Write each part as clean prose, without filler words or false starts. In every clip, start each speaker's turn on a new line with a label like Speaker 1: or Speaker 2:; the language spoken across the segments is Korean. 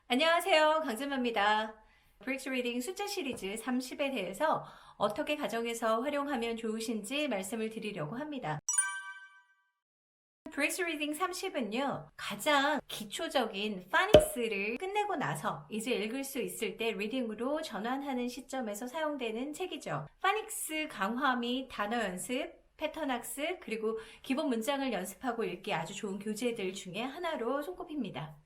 Speaker 1: 안녕하세요. 강진마입니다. 브릭스 리딩 숫자 시리즈 30에 대해서 어떻게 가정에서 활용하면 좋으신지 말씀을 드리려고 합니다. 브릭스 리딩 30은요, 가장 기초적인 파닉스를 끝내고 나서 이제 읽을 수 있을 때 리딩으로 전환하는 시점에서 사용되는 책이죠. 파닉스 강화 및 단어 연습, 패턴 학습, 그리고 기본 문장을 연습하고 읽기 아주 좋은 교재들 중에 하나로 손꼽힙니다.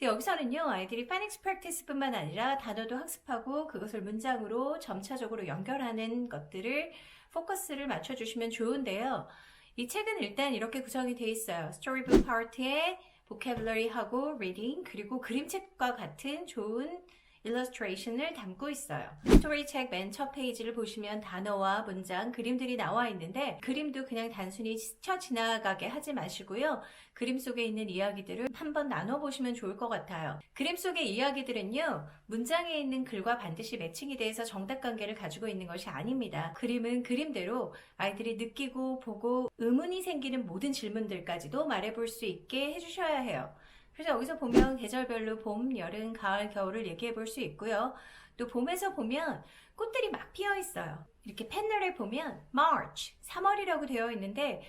Speaker 1: 여기서는요, 아이들이 파닉스 프랙티스뿐만 아니라 단어도 학습하고 그것을 문장으로 점차적으로 연결하는 것들을 포커스를 맞춰주시면 좋은데요. 이 책은 일단 이렇게 구성이 되어 있어요. 스토리북 파트에 보캐블러리하고 리딩, 그리고 그림책과 같은 좋은 일러스트레이션을 담고 있어요. 스토리 책 맨 첫 페이지를 보시면 단어와 문장, 그림들이 나와 있는데 그림도 그냥 단순히 스쳐 지나가게 하지 마시고요. 그림 속에 있는 이야기들을 한번 나눠보시면 좋을 것 같아요. 그림 속의 이야기들은요, 문장에 있는 글과 반드시 매칭이 돼서 정답관계를 가지고 있는 것이 아닙니다. 그림은 그림대로 아이들이 느끼고 보고 의문이 생기는 모든 질문들까지도 말해볼 수 있게 해주셔야 해요. 그래서 여기서 보면 계절별로 봄, 여름, 가을, 겨울을 얘기해 볼 수 있고요. 또 봄에서 보면 꽃들이 막 피어 있어요. 이렇게 펜널에 보면 March, 3월이라고 되어 있는데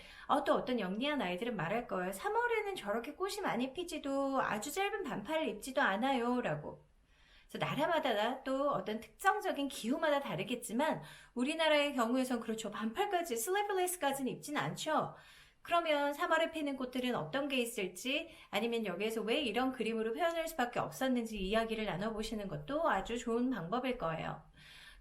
Speaker 1: 또 어떤 영리한 아이들은 말할 거예요. 3월에는 저렇게 꽃이 많이 피지도 아주 짧은 반팔을 입지도 않아요 라고. 그래서 나라마다 또 어떤 특정적인 기후마다 다르겠지만 우리나라의 경우에선 그렇죠. 반팔까지, 슬리브레스까지는 입지는 않죠. 그러면 3월에 피는 꽃들은 어떤 게 있을지, 아니면 여기에서 왜 이런 그림으로 표현할 수밖에 없었는지 이야기를 나눠보시는 것도 아주 좋은 방법일 거예요.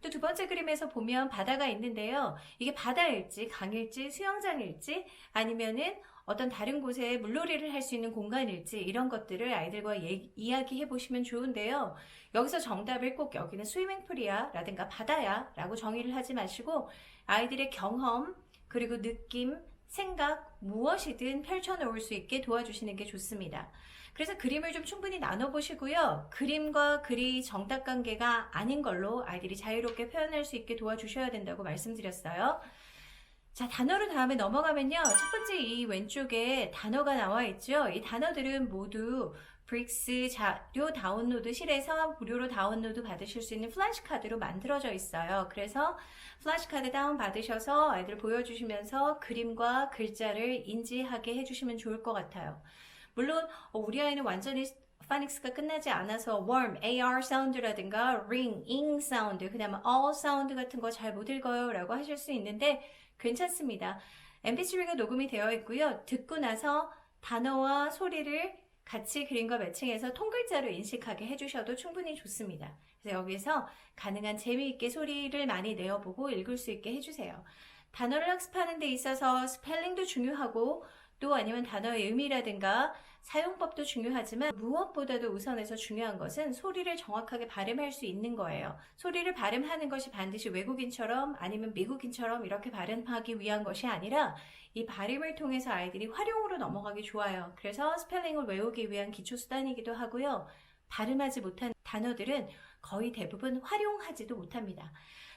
Speaker 1: 또 두 번째 그림에서 보면 바다가 있는데요. 이게 바다일지, 강일지, 수영장일지, 아니면은 어떤 다른 곳에 물놀이를 할 수 있는 공간일지, 이런 것들을 아이들과 이야기해 보시면 좋은데요. 여기서 정답을 꼭 여기는 스위밍풀이야 라든가 바다야 라고 정의를 하지 마시고 아이들의 경험, 그리고 느낌, 생각, 무엇이든 펼쳐놓을 수 있게 도와주시는 게 좋습니다. 그래서 그림을 좀 충분히 나눠보시고요. 그림과 글이 정답관계가 아닌 걸로 아이들이 자유롭게 표현할 수 있게 도와주셔야 된다고 말씀드렸어요. 자, 단어로 다음에 넘어가면요. 첫 번째 이 왼쪽에 단어가 나와 있죠. 이 단어들은 모두 브릭스 자료 다운로드실에서 무료로 다운로드 받으실 수 있는 플래시카드로 만들어져 있어요. 그래서 플래시카드 다운 받으셔서 아이들 보여주시면서 그림과 글자를 인지하게 해주시면 좋을 것 같아요. 물론 우리 아이는 완전히 파닉스가 끝나지 않아서 worm, AR 사운드라든가 ring, ing 사운드, 그다음에 all 사운드 같은 거 잘 못 읽어요 라고 하실 수 있는데 괜찮습니다. mp3가 녹음이 되어 있고요. 듣고 나서 단어와 소리를 같이 그림과 매칭해서 통글자로 인식하게 해주셔도 충분히 좋습니다. 그래서 여기서 가능한 재미있게 소리를 많이 내어보고 읽을 수 있게 해주세요. 단어를 학습하는 데 있어서 스펠링도 중요하고 또 아니면 단어의 의미라든가 사용법도 중요하지만 무엇보다도 우선해서 중요한 것은 소리를 정확하게 발음할 수 있는 거예요. 소리를 발음하는 것이 반드시 외국인처럼 아니면 미국인처럼 이렇게 발음하기 위한 것이 아니라 이 발음을 통해서 아이들이 활용으로 넘어가기 좋아요. 그래서 스펠링을 외우기 위한 기초수단이기도 하고요. 발음하지 못한 단어들은 거의 대부분 활용하지도 못합니다.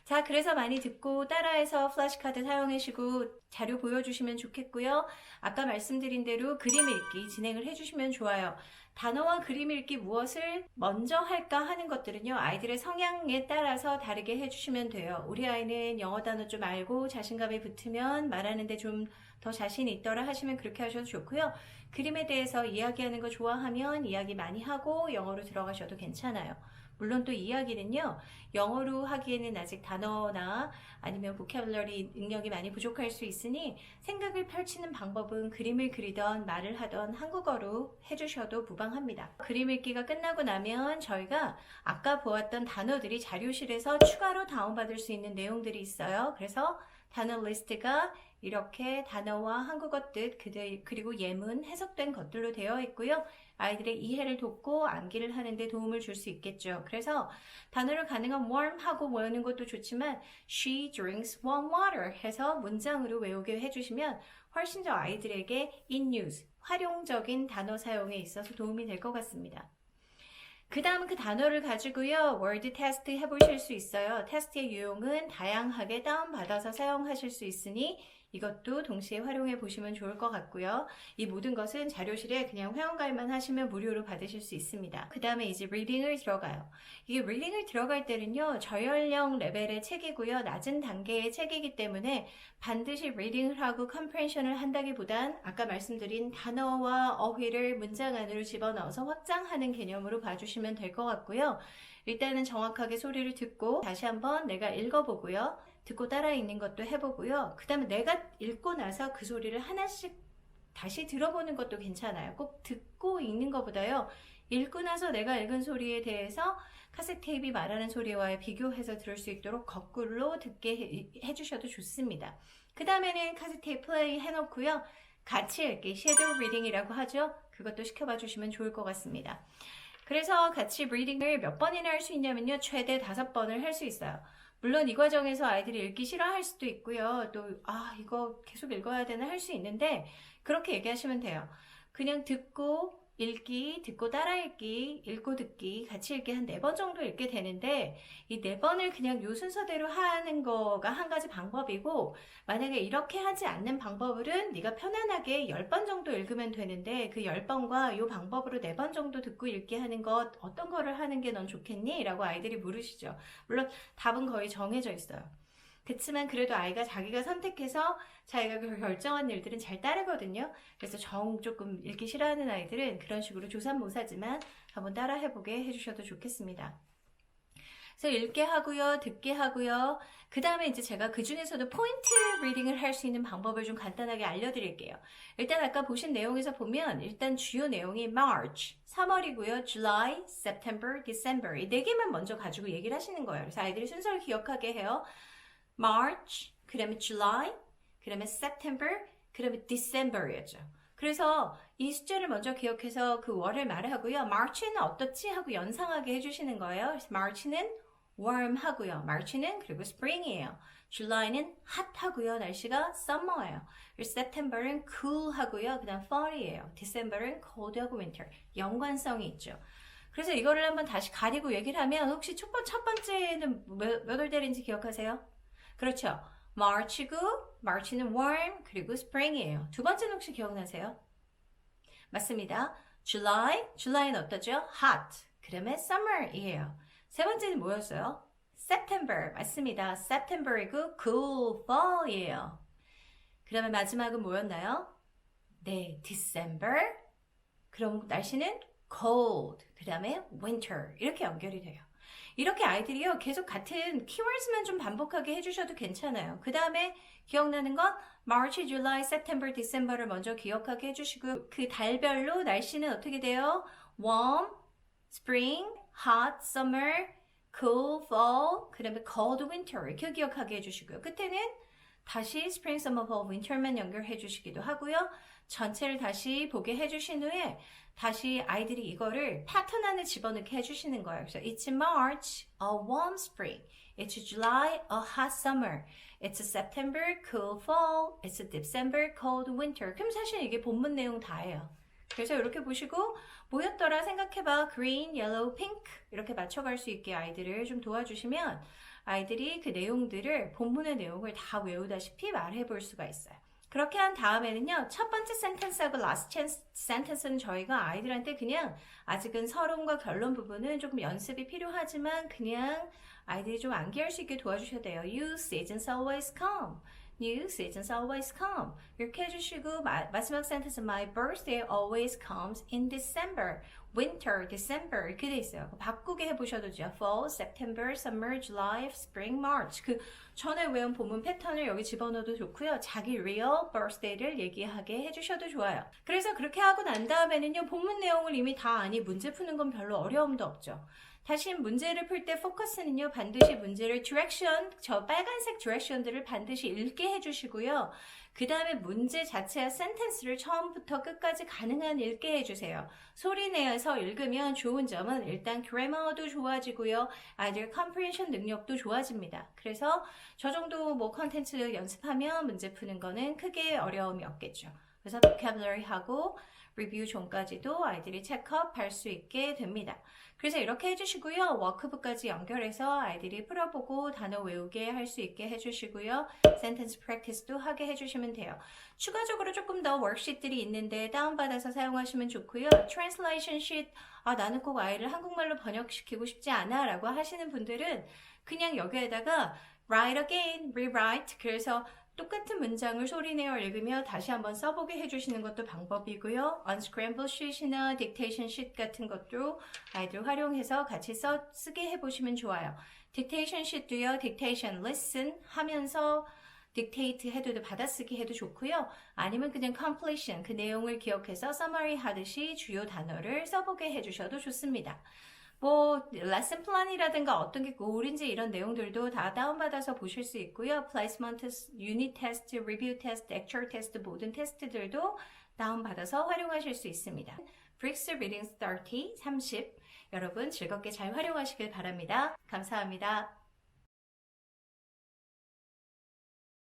Speaker 1: 자, 그래서 많이 듣고 따라해서 플래시카드 사용하시고 자료 보여주시면 좋겠고요. 아까 말씀드린 대로 그림 읽기 진행을 해주시면 좋아요. 단어와 그림 읽기 무엇을 먼저 할까 하는 것들은요. 아이들의 성향에 따라서 다르게 해주시면 돼요. 우리 아이는 영어 단어 좀 알고 자신감이 붙으면 말하는데 좀 더 자신이 있더라 하시면 그렇게 하셔도 좋고요. 그림에 대해서 이야기하는 거 좋아하면 이야기 많이 하고 영어로 들어가셔도 괜찮아요. 물론 또 이야기는요. 영어로 하기에는 아직 단어나 아니면 보캐블러리 능력이 많이 부족할 수 있으니 생각을 펼치는 방법은 그림을 그리던 말을 하던 한국어로 해주셔도 무방합니다. 그림 읽기가 끝나고 나면 저희가 아까 보았던 단어들이 자료실에서 추가로 다운받을 수 있는 내용들이 있어요. 그래서 단어 리스트가 이렇게 단어와 한국어 뜻 그리고 예문 해석된 것들로 되어 있고요. 아이들의 이해를 돕고 암기를 하는데 도움을 줄 수 있겠죠. 그래서 단어를 가능한 warm 하고 외우는 것도 좋지만 she drinks warm water 해서 문장으로 외우게 해주시면 훨씬 더 아이들에게 in use, 활용적인 단어 사용에 있어서 도움이 될 것 같습니다. 그 다음 그 단어를 가지고요. 워드 테스트 해보실 수 있어요. 테스트의 유형은 다양하게 다운받아서 사용하실 수 있으니 이것도 동시에 활용해 보시면 좋을 것 같고요. 이 모든 것은 자료실에 그냥 회원가입만 하시면 무료로 받으실 수 있습니다. 그 다음에 이제 리딩을 들어가요. 이게 리딩을 들어갈 때는요, 저연령 레벨의 책이고요, 낮은 단계의 책이기 때문에 반드시 리딩을 하고 컴프레hension을 한다기보단 아까 말씀드린 단어와 어휘를 문장 안으로 집어넣어서 확장하는 개념으로 봐주시면 될 것 같고요. 일단은 정확하게 소리를 듣고 다시 한번 내가 읽어보고요. 듣고 따라 읽는 것도 해보고요. 그 다음에 내가 읽고 나서 그 소리를 하나씩 다시 들어보는 것도 괜찮아요. 꼭 듣고 읽는 것보다요. 읽고 나서 내가 읽은 소리에 대해서 카세트 테이프이 말하는 소리와 비교해서 들을 수 있도록 거꾸로 듣게 해주셔도 좋습니다. 그 다음에는 카세트 테이프 플레이 해놓고요. 같이 읽기, 섀도우 리딩이라고 하죠. 그것도 시켜봐 주시면 좋을 것 같습니다. 그래서 같이 리딩을 몇 번이나 할 수 있냐면요. 최대 5번을 할 수 있어요. 물론 이 과정에서 아이들이 읽기 싫어할 수도 있고요. 또 이거 계속 읽어야 되나 할 수 있는데 그렇게 얘기하시면 돼요. 그냥 듣고 읽기, 듣고 따라 읽기, 읽고 듣기, 같이 읽기 한 4번 정도 읽게 되는데 이 4번을 그냥 요 순서대로 하는 거가 한 가지 방법이고 만약에 이렇게 하지 않는 방법은 네가 편안하게 10번 정도 읽으면 되는데 그 10번과 요 방법으로 4번 정도 듣고 읽기 하는 것 어떤 거를 하는 게 넌 좋겠니? 라고 아이들이 물으시죠. 물론 답은 거의 정해져 있어요. 그렇지만 그래도 아이가 자기가 선택해서 자기가 결정한 일들은 잘 따르거든요. 그래서 조금 읽기 싫어하는 아이들은 그런 식으로 조삼모사지만 한번 따라 해보게 해주셔도 좋겠습니다. 그래서 읽게 하고요, 듣게 하고요. 그 다음에 이제 제가 그 중에서도 포인트 리딩을 할 수 있는 방법을 좀 간단하게 알려드릴게요. 일단 아까 보신 내용에서 보면 일단 주요 내용이 March, 3월이고요. July, September, December 이 4개만 먼저 가지고 얘기를 하시는 거예요. 그래서 아이들이 순서를 기억하게 해요. March, 그 다음에 July, 그 다음에 September, 그 다음에 December이었죠. 그래서 이 숫자를 먼저 기억해서 그 월을 말하고요. March는 어떻지? 하고 연상하게 해주시는 거예요. 그래서 March는 warm 하고요. March는 그리고 spring이에요. July는 hot 하고요. 날씨가 summer예요. 그리고 September는 cool 하고요. 그 다음 fall이에요. December는 cold 하고 winter. 연관성이 있죠. 그래서 이거를 한번 다시 가리고 얘기를 하면 혹시 첫 번째는 몇 월 달인지 기억하세요? 그렇죠. March고, March는 warm, 그리고 spring이에요. 두 번째는 혹시 기억나세요? 맞습니다. July, July는 어떠죠? hot, 그 다음에 summer이에요. 세 번째는 뭐였어요? September, 맞습니다. September이고 cool, fall이에요. 그 다음에 마지막은 뭐였나요? 네, December, 그럼 날씨는 cold, 그 다음에 winter 이렇게 연결이 돼요. 이렇게 아이들이요 계속 같은 키워드만 좀 반복하게 해주셔도 괜찮아요. 그 다음에 기억나는 건 March, July, September, December를 먼저 기억하게 해주시고 그 달별로 날씨는 어떻게 돼요? Warm, Spring, Hot, Summer, Cool, Fall, 그 다음에 Cold, Winter 이렇게 기억하게 해주시고요. 끝에는 다시 Spring, Summer, Fall, Winter만 연결해 주시기도 하고요. 전체를 다시 보게 해주신 후에 다시 아이들이 이거를 패턴 안에 집어넣게 해주시는 거예요. 그래서 It's March, a warm spring. It's July, a hot summer. It's September, cool fall. It's December, cold winter. 그럼 사실 이게 본문 내용 다예요. 그래서 이렇게 보시고 뭐였더라 생각해봐. Green, yellow, pink 이렇게 맞춰갈 수 있게 아이들을 좀 도와주시면 아이들이 그 내용들을 본문의 내용을 다 외우다시피 말해볼 수가 있어요. 그렇게 한 다음에는요. 첫 번째 센텐스하고 라스트 센텐스는 저희가 아이들한테 그냥 아직은 서론과 결론 부분은 조금 연습이 필요하지만 그냥 아이들이 좀 암기할 수 있게 도와주셔야 돼요. New seasons always come. New seasons always come. 이렇게 해주시고 마지막 센텐스 My birthday always comes in December. Winter, December 이렇게 돼 있어요. 바꾸게 해보셔도 돼요. Fall, September, Summer, July, Spring, March. 그 전에 외운 본문 패턴을 여기 집어넣어도 좋고요. 자기 real birthday를 얘기하게 해주셔도 좋아요. 그래서 그렇게 하고 난 다음에는요. 본문 내용을 이미 다 아니 문제 푸는 건 별로 어려움도 없죠. 다시 문제를 풀 때 포커스는요. 반드시 문제를 디렉션, 저 빨간색 디렉션들을 반드시 읽게 해주시고요. 그 다음에 문제 자체와 센텐스를 처음부터 끝까지 가능한 읽게 해주세요. 소리 내서 읽으면 좋은 점은 일단 그래머도 좋아지고요. 아이들 컴프레hen션 능력도 좋아집니다. 그래서 저 정도 컨텐츠 연습하면 문제 푸는 거는 크게 어려움이 없겠죠. 그래서 vocabulary하고 리뷰 존까지도 아이들이 체크업 할 수 있게 됩니다. 그래서 이렇게 해주시고요. 워크북까지 연결해서 아이들이 풀어보고 단어 외우게 할 수 있게 해주시고요. 센텐스 프랙티스도 하게 해주시면 돼요. 추가적으로 조금 더 워크시트들이 있는데 다운받아서 사용하시면 좋고요. 트랜슬레이션 시트, 나는 꼭 아이를 한국말로 번역시키고 싶지 않아 라고 하시는 분들은 그냥 여기에다가 write again, rewrite, 그래서 똑같은 문장을 소리내어 읽으며 다시 한번 써보게 해주시는 것도 방법이고요. unscramble sheet이나 dictation sheet 같은 것도 아이들 활용해서 같이 쓰게 해보시면 좋아요. dictation sheet도요. dictation, listen 하면서 dictate 해도 받아쓰기 해도 좋고요. 아니면 그냥 completion, 그 내용을 기억해서 summary 하듯이 주요 단어를 써보게 해주셔도 좋습니다. 레슨 플랜이라든가 어떤 게 고울인지 이런 내용들도 다 다운받아서 보실 수 있고요. 플레이스먼트, 유닛 테스트, 리뷰 테스트, 액츄얼 테스트 모든 테스트들도 다운받아서 활용하실 수 있습니다. 브릭스 리딩 30, 여러분 즐겁게 잘 활용하시길 바랍니다. 감사합니다.